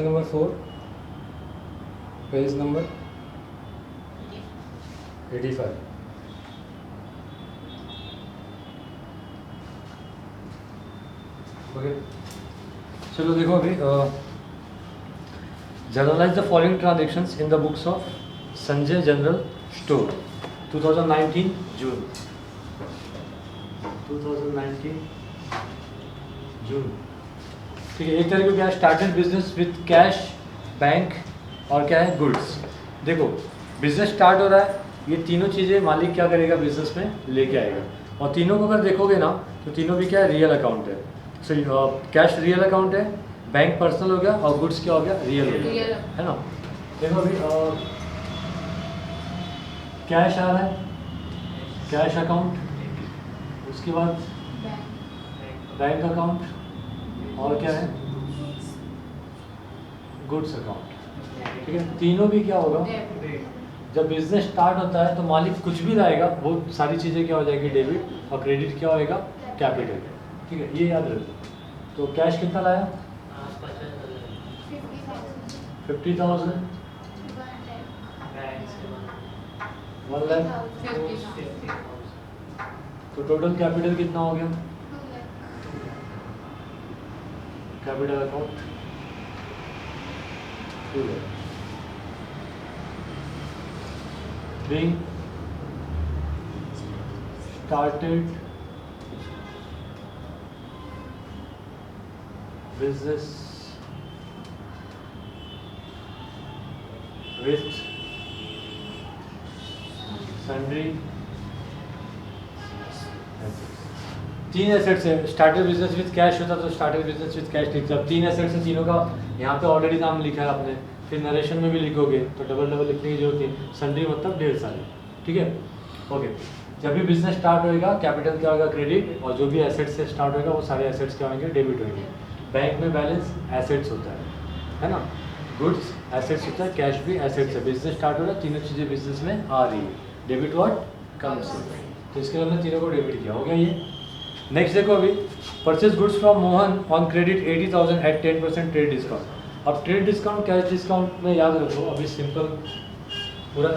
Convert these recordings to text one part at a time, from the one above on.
Number 4, page number 85। Okay, चलो देखो अभी generalized the following transactions in the books of Sanjay general store 2019 जून 2019 जून। ठीक है, एक तरीके क्या started business with cash, bank और क्या है गुड्स। देखो बिजनेस स्टार्ट हो रहा है, ये तीनों चीज़ें मालिक क्या करेगा बिजनेस में लेके आएगा, और तीनों को अगर देखोगे ना तो तीनों भी क्या है रियल अकाउंट है। सो कैश रियल अकाउंट है, बैंक पर्सनल हो गया और गुड्स क्या हो गया रियल हो गया, है ना। देखो अभी कैश आ रहा है, कैश अकाउंट, उसके बाद बैंक अकाउंट और क्या है गुड्स अकाउंट। ठीक है, तीनों भी क्या होगा जब बिजनेस स्टार्ट होता है तो मालिक कुछ भी लाएगा वो सारी चीज़ें क्या हो जाएगी डेबिट, और क्रेडिट क्या होएगा कैपिटल। ठीक है, ये याद रखो। तो कैश कितना लाया 50,000, 1 लाख, तो टोटल कैपिटल कितना हो गया capital account 2 lakh. being started business with sundry तीन एसेट्स है। स्टार्टेड बिजनेस विद कैश होता तो स्टार्टेड बिजनेस विद कैश लिखते। अब तीन एसेट्स है, तीनों का यहाँ पे ऑलरेडी नाम लिखा है आपने, फिर नरेशन में भी लिखोगे तो डबल डबल लिखने की जरूरत नहीं। सन्ड्री मतलब ढेर सारे। ठीक है, ओके। जब भी बिजनेस स्टार्ट होएगा कैपिटल क्या होगा क्रेडिट, और जो भी एसेट्स से स्टार्ट होएगा वो सारे एसेट्स क्या होंगे डेबिट होंगे। बैंक में बैलेंस एसेट्स होता है ना, गुड्स एसेट्स होता है, कैश भी एसेट्स है। बिजनेस स्टार्ट हो रहा है, तीनों चीज़ें बिजनेस में आ रही है, डेबिट व्हाट कम्स, तो इसके लिए हमने तीनों को डेबिट किया, हो गया ये। नेक्स्ट देखो अभी purchase goods from Mohan on credit 80,000 at 10% trade discount. अब ट्रेड डिस्काउंट कैश डिस्काउंट में याद रखो, अभी सिंपल पूरा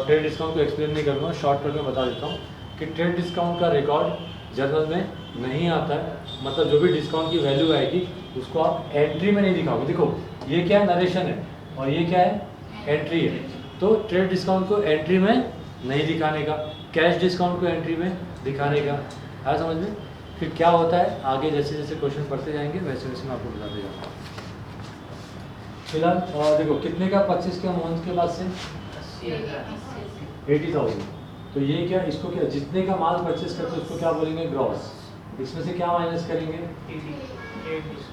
ट्रेड डिस्काउंट को एक्सप्लेन नहीं करूँगा, शॉर्टकट में बता देता हूँ कि ट्रेड डिस्काउंट का रिकॉर्ड जर्नल में नहीं आता है। मतलब जो भी डिस्काउंट की वैल्यू आएगी उसको आप एंट्री में नहीं दिखाओगे। देखो ये क्या है नरेशन है और ये क्या है एंट्री है, तो ट्रेड डिस्काउंट को एंट्री में नहीं दिखाने का, कैश डिस्काउंट को एंट्री में दिखाने का। आया समझ में? फिर क्या होता है आगे जैसे जैसे क्वेश्चन पढ़ते जाएंगे वैसे वैसे मैं आपको बताते जाऊँगा। फिलहाल देखो कितने का 25 का मोहन के पास से 80,000, तो ये क्या इसको क्या जितने का माल परचेस करते हैं उसको क्या बोलेंगे ग्रॉस। इसमें से क्या माइनस करेंगे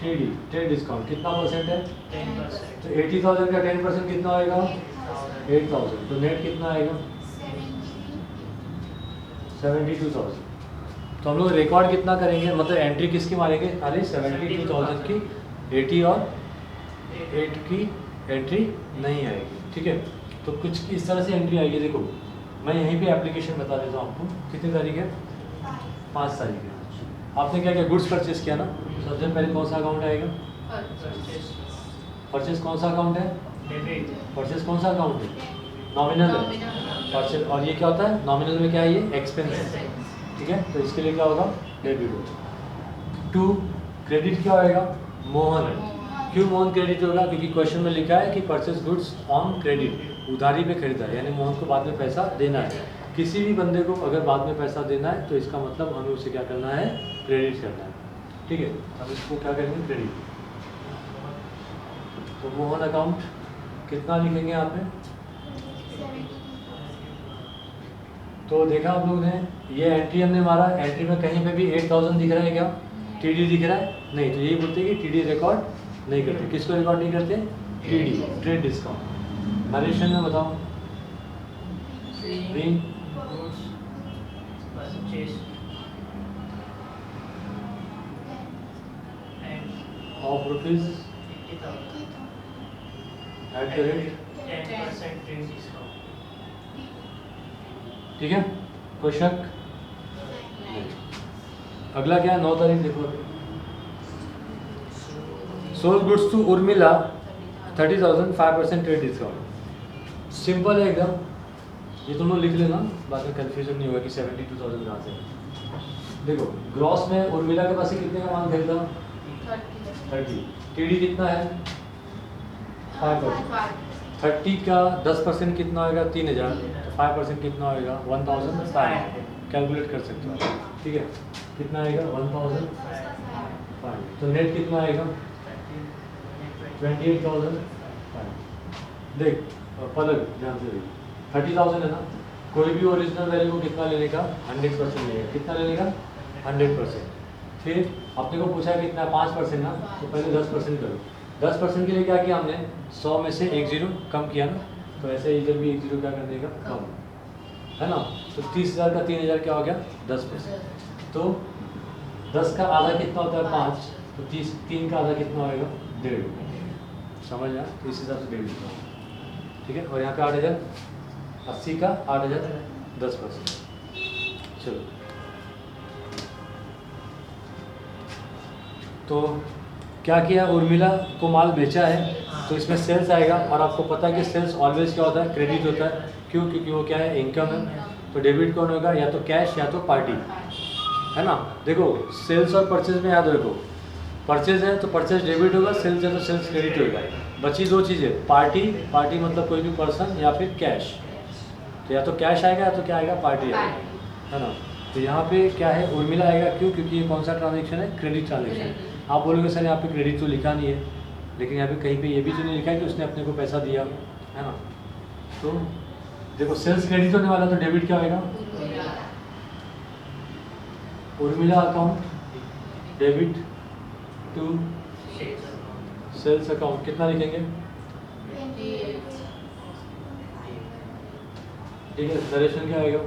टीडी ट्रेड डिस्काउंट कितना परसेंट है 10%। तो 80,000 का 10% कितना आएगा 8,000, तो नेट कितना आएगा 72,000। तो हम लोग रिकॉर्ड कितना करेंगे मतलब एंट्री किसकी मारेंगे खाली 72,000 की, 80 और 8 की एंट्री नहीं आएगी। ठीक है, तो कुछ इस तरह से एंट्री आएगी। देखो मैं यहीं पे एप्लीकेशन बता देता हूँ आपको, कितनी तारीख है 5 तारीख है। आपने क्या किया गुड्स परचेस किया ना, सबसे पहले कौन सा अकाउंट आएगा परचेस, कौन सा अकाउंट है परचेस, कौन सा अकाउंट है नॉमिनल है परचेस, और ये क्या होता है नॉमिनल में क्या है ये एक्सपेंस है। ठीक है, तो इसके लिए क्या होगा डेबिट। 2 क्रेडिट क्या होएगा मोहन है। क्यों मोहन क्रेडिट होगा क्योंकि क्वेश्चन में लिखा है कि परचेस गुड्स ऑन क्रेडिट, उधारी पे खरीदा है यानी मोहन को बाद में पैसा देना है। किसी भी बंदे को अगर बाद में पैसा देना है तो इसका मतलब हमें उसे क्या करना है क्रेडिट करना है। ठीक है, हम इसको क्या करेंगे क्रेडिट। तो मोहन अकाउंट कितना लिखेंगे यहाँ पे, तो देखा आप लोग ने ये एंट्री हमने मारा, एंट्री में कहीं पे भी 8,000 दिख रहा है क्या टीडी दिख रहा है नहीं, तो यही बोलते हैं कि टीडी रिकॉर्ड नहीं करते। किसको रिकॉर्ड नहीं करते टीडी ट्रेड डिस्काउंट। नरेशन में बताओ being of rupees at the rate 10% trade discount. ठीक है, कोई शक? अगला क्या है 9 तारीख देखो, sold goods to Urmila 30,000 5% trade discount. Simple है एकदम, ये तुम लोग लिख लेना, बाद में कन्फ्यूजन नहीं होगा कि 72,000 कहाँ से है। देखो ग्रॉस में उर्मिला के पास से कितने का माल खरीदा? 30। टीडी कितना है? 5%। 30 का 10% कितना होगा? 3,000। तो 5% कितना होगा? 1,500। कैलकुलेट कर सकते हो, ठीक है। कितना आएगा? 1,500। तो नेट कितना आएगा? 28,000। देख पलक ध्यान से देख, 30,000 है ना, कोई भी ओरिजिनल वैल्यू को कितना लेने का? 100% लेगा। कितना लेने का? 100%। फिर अपने को पूछा है कितना? 5% ना, तो पहले 10% करो। 10% के लिए क्या किया हमने? 100 में से 1 0 कम किया ना, तो ऐसे इधर भी 1 0 क्या करने का? कम, है ना। तो 30,000 का 3,000 क्या हो गया? 10%। तो 10 का आधा कितना होता है? 5। तो 3 का आधा कितना होगा? 1.5। समझ आया? तो इस हिसाब से 1.5, ठीक है। और यहाँ पे 8,000, 80 का 8,000 10%। चलो, तो क्या किया? उर्मिला को माल बेचा है, तो इसमें सेल्स आएगा। और आपको पता है कि सेल्स ऑलवेज क्या होता है? क्रेडिट होता है। क्यों? क्योंकि वो क्या है? इनकम है। तो डेबिट कौन होगा? या तो कैश या तो पार्टी, है ना। देखो सेल्स और परचेज में याद रखो, परचेज है तो परचेज डेबिट होगा, सेल्स है तो सेल्स क्रेडिट होगा। बची दो चीज़ें, पार्टी, पार्टी मतलब कोई भी पर्सन, या फिर कैश। तो या तो कैश आएगा या तो क्या आएगा? पार्टी आएगा, है ना। तो यहाँ पे क्या है? उर्मिला आएगा। क्यों? क्योंकि ये कौन सा ट्रांजेक्शन है? Credit transaction. आप बोलोगे सर यहाँ पे क्रेडिट तो लिखा नहीं है, लेकिन यहाँ पे कहीं पे ये भी तो नहीं लिखा है कि उसने अपने को पैसा दिया, है ना। तो देखो सेल्स क्रेडिट होने वाला, तो डेबिट क्या होगा? Urmila account debit to sales account. कितना लिखेंगे? ठीक है। नरेशन क्या आएगा?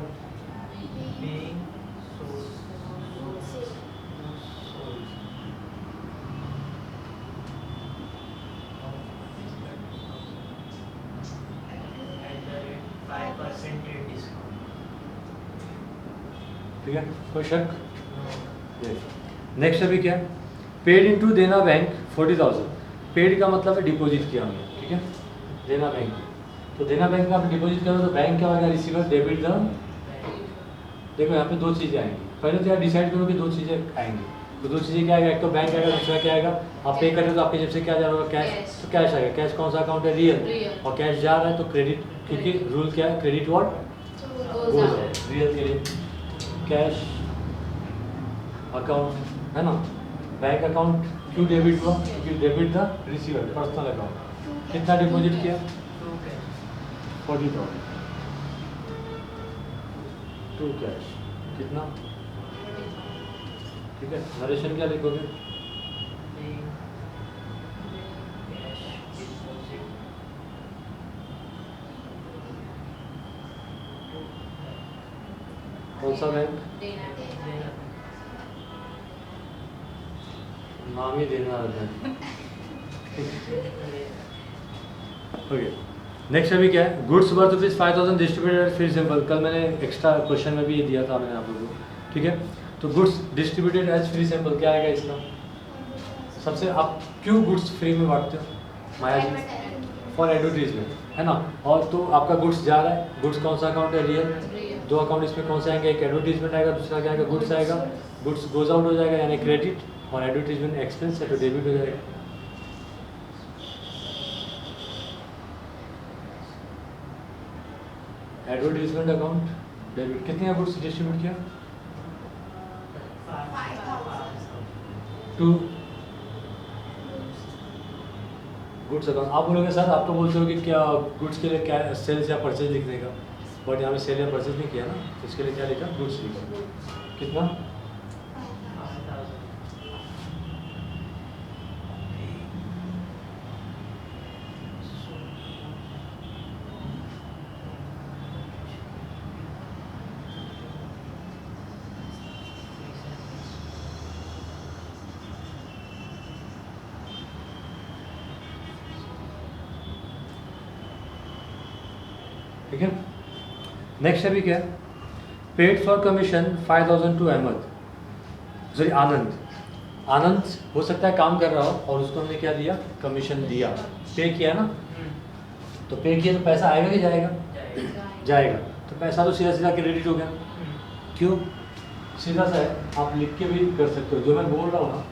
ठीक है, कोई शक? नेक्स्ट अभी क्या? पेड इनटू देना बैंक 40,000। पेड का मतलब है डिपॉजिट किया हमने, ठीक है। देना बैंक, तो देना बैंक में आप डिपॉजिट करो तो बैंक क्या होगा? Receiver debit the. देखो यहाँ पे दो चीज़ें आएंगी। पहले तो यार डिसाइड करो कि दो चीज़ें आएंगी। तो दो चीज़ें क्या आएगा? एक तो बैंक आएगा, दूसरा क्या आएगा? आप पे कर रहे हो तो आपके जेब से क्या जा रहा होगा? कैश। तो कैश आएगा। कैश कौन सा अकाउंट है? रियल। और कैश जा रहा है तो क्रेडिट, क्योंकि रूल क्या है? क्रेडिट व्हाट गोज है, रियल के लिए कैश अकाउंट, है ना। बैंक अकाउंट क्यों डेबिट हुआ? क्योंकि debit the receiver personal account. कितना डिपॉजिट किया? 40,000 टू कैश। कितना? ठीक है। नरेशन क्या लिखोगे? कौन सा बैंक? नाम ही देना है। ओके, नेक्स्ट अभी क्या है? Goods worth rupees 5,000 distributed free sample. कल मैंने एक्स्ट्रा क्वेश्चन में भी ये दिया था मैंने आप लोगों को, ठीक है। तो goods distributed as free sample क्या आएगा इसका? सबसे आप क्यों गुड्स फ्री में बांटते हो? माया जी, फॉर एडवर्टीजमेंट, है ना। और तो आपका गुड्स जा रहा है, गुड्स कौन सा अकाउंट है? रियल। दो अकाउंट इसमें कौन सा आएंगे? एक एडवर्टीजमेंट आएगा, दूसरा क्या आएगा? गुड्स आएगा। गुड्स गोज आउट हो जाएगा यानी क्रेडिट, और एडवर्टीजमेंट एक्सपेंस है तो डेबिट हो जाएगा। Advertisement account debit. कितने गुड्स डिस्ट्रीब्यूट किया? 2 गुड्स अकाउंट। आप बोलोगे सर आप तो बोलते हो कि क्या गुड्स के लिए क्या सेल्स या परचेज लिखने का, बट यहाँ पे सेल या परचेज नहीं किया ना, तो इसके लिए क्या लिखा? गुड्स लिखा। कितना? ठीक है। नेक्स्ट अभी क्या है? Paid for commission 5,000 to Ahmed, sorry Anand. Anand हो सकता है काम कर रहा हो और उसको हमने क्या दिया, कमीशन दिया, पे किया ना, तो पे किया तो पैसा आएगा कि जाएगा, जाएगा, तो पैसा तो सीधा सीधा क्रेडिट हो गया। क्यों, सीधा सा है, आप लिख के भी कर सकते हो, जो मैं बोल रहा हूँ ना,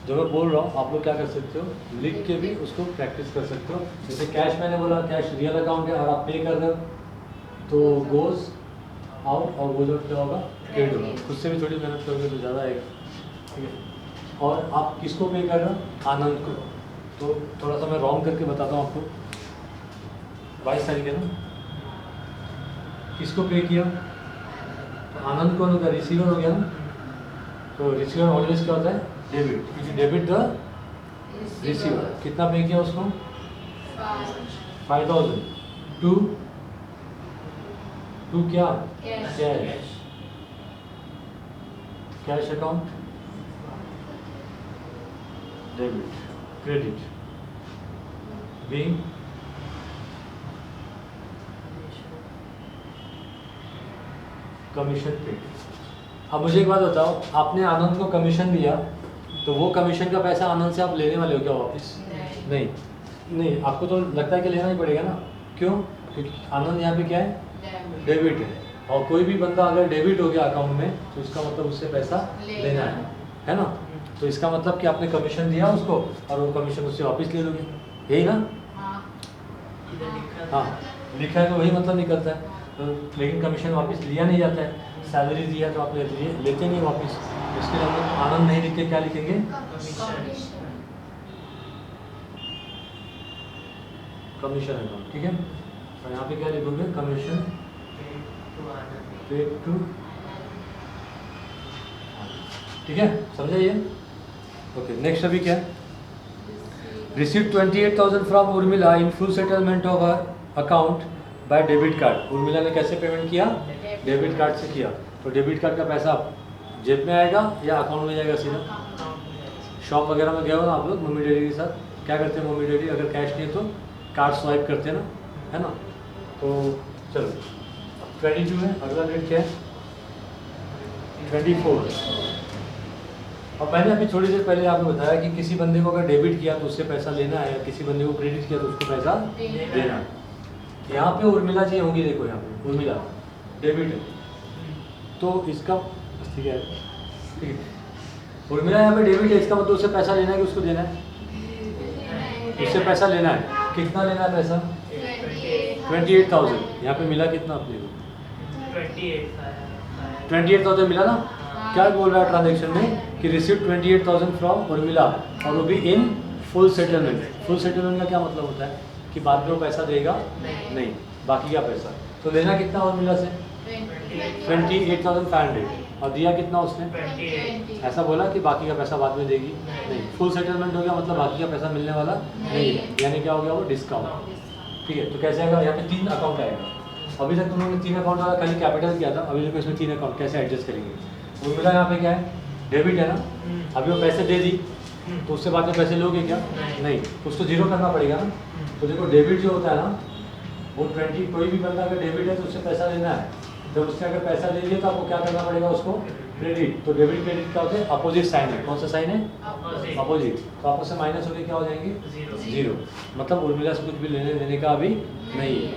जो मैं बोल रहा हूँ आप लोग क्या कर सकते हो, लिख के भी उसको प्रैक्टिस कर सकते हो। जैसे कैश मैंने बोला, कैश रियल अकाउंट है और आप पे कर रहे हो तो गोज आउट और वो जो क्या होगा, क्रेडिट होगा। खुद से भी थोड़ी मेहनत करोगे तो ज़्यादा आएगा, ठीक है। और आप किसको पे कर रहे हो, आनंद को, तो थोड़ा सा मैं रॉन्ग करके बताता हूँ आपको। 22 तारीख है ना, किसको पे किया, तो आनंद को होगा, रिसीवर हो गया ना, तो रिसीवर ऑलवेज क्या होता है, डेबिट, क्योंकि डेबिट द रिसीवर। कितना पे किया उसको, 5000 टू क्या, cash, cash account, debit, credit, being commission पे। अब मुझे एक बात बताओ, आपने आनंद को कमीशन दिया तो वो कमीशन का पैसा आनंद से आप लेने वाले हो क्या वापस? नहीं, नहीं, आपको तो लगता है कि लेना ही पड़ेगा ना, क्यों, क्योंकि आनंद यहाँ पे क्या है, डेबिट है, और कोई भी बंदा अगर डेबिट हो गया अकाउंट में तो इसका मतलब उससे पैसा लेना है ना। तो इसका मतलब कि आपने कमीशन दिया उसको और वो कमीशन उससे वापस ले लोगे, यही ना। हाँ, लिखा है तो वही मतलब निकलता है, तो लेकिन कमीशन वापस लिया नहीं जाता है। सैलरी दिया तो आप लेते नहीं वापस, इसके लिए हम लोग आनंद नहीं लिख के क्या लिखेंगे, कमीशन अकाउंट, ठीक है। और यहाँ पे क्या लिखोगे, कमीशन पेड टू, ठीक है, समझे ये। ओके, नेक्स्ट अभी क्या है, receive 28,000 from Urmila in full settlement of her account by debit card. Urmila ने कैसे पेमेंट किया, डेबिट कार्ड से किया, तो डेबिट कार्ड का पैसा जेब में आएगा या अकाउंट में जाएगा सीधा। शॉप वगैरह में गए हो ना आप लोग मम्मी डैडी के साथ, क्या करते हैं मम्मी डैडी, अगर कैश नहीं है तो कार्ड स्वाइप करते हैं ना, है ना। तो चलो 22 है, अगला डेट क्या है, 24। और मैंने अभी थोड़ी देर पहले आपको बताया कि किसी बंदे को अगर डेबिट किया तो उससे पैसा लेना है, या किसी बंदे को क्रेडिट किया तो उसको पैसा देना है। यहाँ पे उर्मिला जी होंगी, देखो यहाँ पे उर्मिला डेबिट है, तो इसका ठीक है, ठीक है, उर्मिला यहाँ पे डेबिट है, इसका मतलब उससे पैसा लेना है कि उसको देना है, उससे पैसा लेना है। कितना लेना है पैसा, 28,000। यहाँ पे मिला कितना अपने को, 28,000 मिला ना। क्या बोल रहा है ट्रांजेक्शन में कि रिसीव 28,000 फ्रॉम उर्मिला, और वो भी in full settlement. Full settlement का क्या मतलब होता है कि बाद में वो पैसा देगा नहीं, बाकी का पैसा। तो लेना कितना उर्मिला से, 28,500, और दिया कितना उसने, 28। ऐसा बोला कि बाकी का पैसा बाद में देगी नहीं। फुल सेटलमेंट हो गया मतलब बाकी का पैसा मिलने वाला नहीं है, यानी क्या हो गया, वो डिस्काउंट, ठीक है। तो कैसे आएगा, यहाँ पे 3 अकाउंट आएगा। अभी तक तुम लोगों ने 3 अकाउंट वाला खाली कैपिटल किया था, अभी देखो इसमें 3 अकाउंट कैसे एडजस्ट करेंगे। उर्मिला यहाँ पे क्या है, डेबिट है ना, अभी वो पैसे दे दी तो उससे बाद में पैसे लोगे क्या, नहीं, तो उसको जीरो करना पड़ेगा ना। तो देखो डेबिट जो होता है ना, वो 20, कोई भी बंदा अगर डेबिट है तो उससे पैसा लेना है, जब उसने अगर पैसा ले लिया तो आपको क्या करना पड़ेगा, उसको क्रेडिट। तो डेबिट क्रेडिट क्या होते हैं, अपोजिट साइन है। कौन सा साइन है, अपोजिट। तो आपको से माइनस होकर क्या हो जाएंगे, जीरो। मतलब उर्मिला से कुछ भी लेने देने का अभी नहीं है।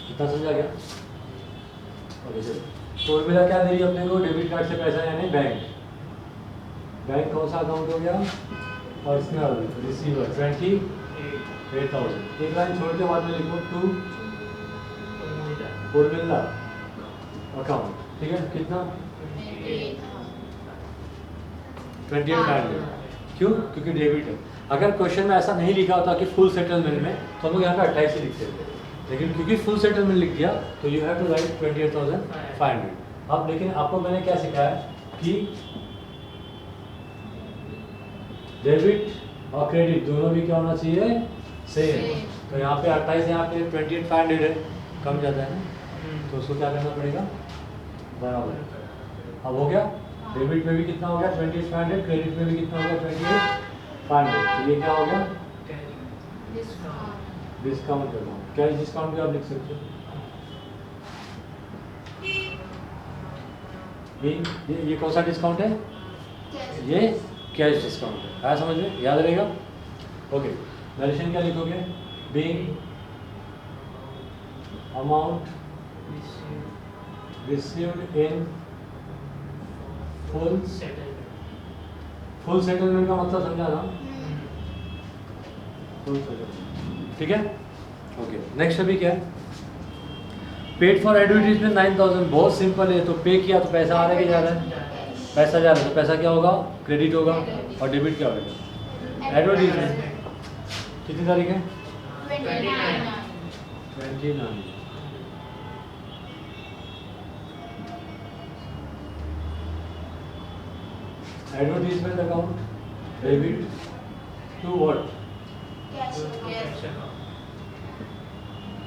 कितना समझा गया, ओके सर। तो उर्मिला क्या दे रही है अपने को, डेबिट कार्ड से पैसा, यानी बैंक। बैंक कौन सा अकाउंट हो गया, पर्सनल रिसीवर 28,000। एक लाइन छोड़ के बाद में लिखो टू उर्मिला अकाउंट, ठीक है। कितना, 28,500। क्यों, क्योंकि डेबिट है। अगर क्वेश्चन में ऐसा नहीं लिखा होता कि फुल सेटलमेंट में, तो हम लोग यहाँ पे 28 ही लिखते थे, लेकिन क्योंकि फुल सेटलमेंट लिख दिया तो यू हैव टू राइट 28,500। अब लेकिन आपको मैंने क्या सिखाया कि डेबिट और क्रेडिट दोनों भी क्या होना चाहिए, सेम। तो यहाँ पे 28, यहाँ पे 28,500 है, कम ज़्यादा है ना, तो उसको क्या करना पड़ेगा, बराबर। अब हो गया, डेबिट में भी कितना हो गया 28,500, क्रेडिट में भी कितना हो गया 28,500। तो ये क्या हो गया, डिस्काउंट करना। क्या डिस्काउंट भी आप लिख सकते हो, ये कौन सा डिस्काउंट है, ये कैश डिस्काउंट है। आया समझ में, याद रहेगा। ओके, नरेशन क्या लिखोगे, being amount received in full settlement का मतलब समझा ना, फुल सेटलमेंट, ठीक है। ओके, नेक्स्ट अभी क्या है, पेड फॉर एडवर्टीजमेंट 9000, बहुत सिंपल है। तो पे किया तो पैसा आ रहा है कि जा रहा है, पैसा जा रहा है, तो पैसा क्या होगा, क्रेडिट होगा, और डेबिट क्या होगा, एडवर्टीजमेंट। कितनी तारीख है, 29। Advertisement account debit to what,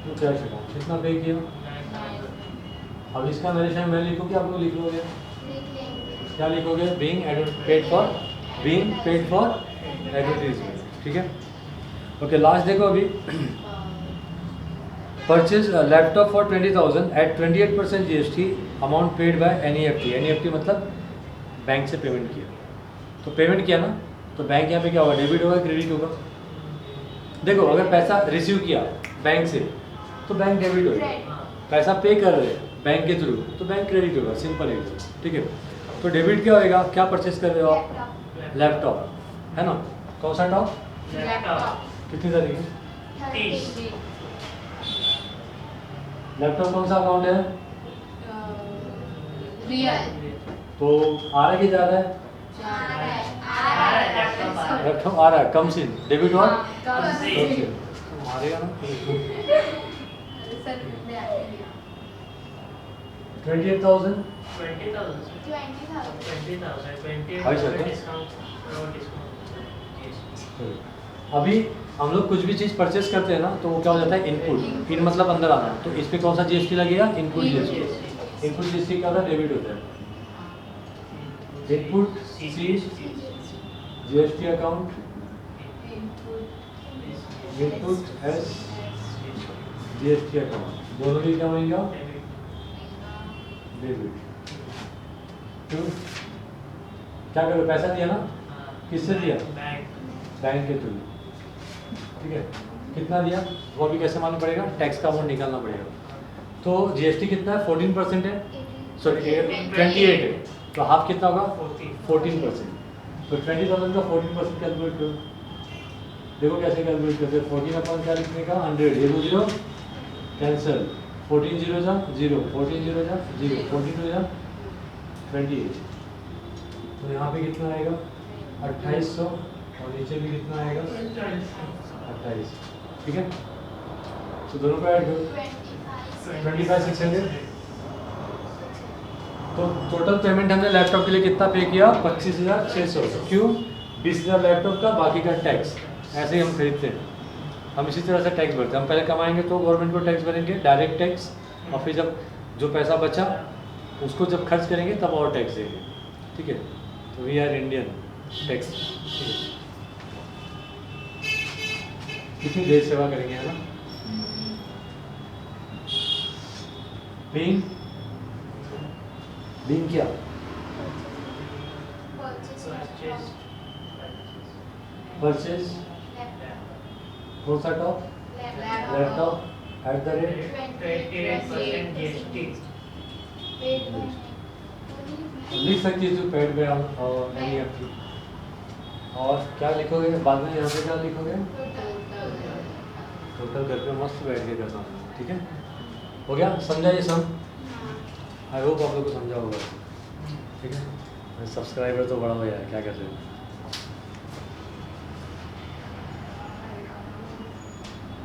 to cash account. कितना पे किया, अब इसका नरेशन मैं लिखूँ कि आप लोग लिख लोगे, क्या लिखोगे, बीइंग पेड फॉर एडवर्टीजमेंट, ठीक है। ओके, लास्ट देखो अभी, purchase laptop for 20,000 at 28% GST, amount paid by NEFT। NEFT मतलब बैंक से पेमेंट किया, तो पेमेंट किया ना, तो बैंक यहाँ पे क्या होगा, डेबिट होगा, क्रेडिट होगा। देखो, अगर पैसा रिसीव किया बैंक से तो बैंक डेबिट होगा, पैसा पे कर रहे हैं बैंक के थ्रू तो बैंक क्रेडिट होगा, सिंपल है, ठीक है। तो डेबिट क्या होएगा, क्या परचेस कर रहे हो आप, लैपटॉप है ना, कौन सा टॉप, कितनी तारीख है, 30। लैपटॉप कौन सा अकाउंट है, रियल तो आ रहा है कि जा रहा है, लैपटॉप आ रहा है, कम सिन, डेबिट और मारेगा ना, 28,000 हाई सर, अभी हम लोग कुछ भी चीज़ परचेस करते हैं ना, तो वो क्या हो जाता है, इनपुट, इन मतलब अंदर आना, तो इस पे कौन सा GST लगेगा, इनपुट GST। इनपुट GST क्या होता है, डेबिट होता है, input C GST account, input S GST account, दोनों भी क्या होंगे, डेबिट। क्यों, क्या करो, पैसा दिया ना, किससे दिया, बैंक के थ्रू, ठीक है। कितना दिया वो अभी कैसे मालूम पड़ेगा, टैक्स का अमाउंट निकालना पड़ेगा। तो GST कितना है, 14% है, सॉरी 28 है, तो हाफ कितना होगा, 14%। तो 20,000 का 14% कैलकुलेट करो, देखो कैसे कैलकुलेट करते हैं, 14 अपॉन क्या लिखने का, 100, ये 2 जीरो कैंसिल, 14 जीरो जा 0, 14 जीरो जा 0, 14 टू जा 28, तो यहाँ पे कितना आएगा, 2800, और नीचे भी कितना आएगा, 28, ठीक है। तो दोनों को ऐड करो, 25,600। तो टोटल पेमेंट हमने लैपटॉप के लिए कितना पे किया, 25,600। क्यों, 20,000 लैपटॉप का, बाकी का टैक्स, ऐसे ही हम खरीदते हैं, हम इसी तरह से टैक्स भरते हैं। हम पहले कमाएंगे तो गवर्नमेंट को टैक्स भरेंगे, डायरेक्ट टैक्स, और फिर जब जो पैसा बचा उसको जब खर्च करेंगे तब और टैक्स देंगे, ठीक है। तो वी आर इंडियन टैक्स, ठीक है। कितनी देर सेवा करेंगे, है ना। बीइंग क्या, परचेज, कौन सा top, laptop, at the rate 28% GST। लिख सकती है जो पेड पे और NEFT। और क्या लिखोगे बाद में, यहाँ पे क्या लिखोगे, टोटल घर पे मस्त बैठ के करना, ठीक है। हो गया, समझा ये सब, आई होप आप लोग को समझा होगा, ठीक है। सब्सक्राइबर तो बड़ा हो गया है, क्या कर रहे हो।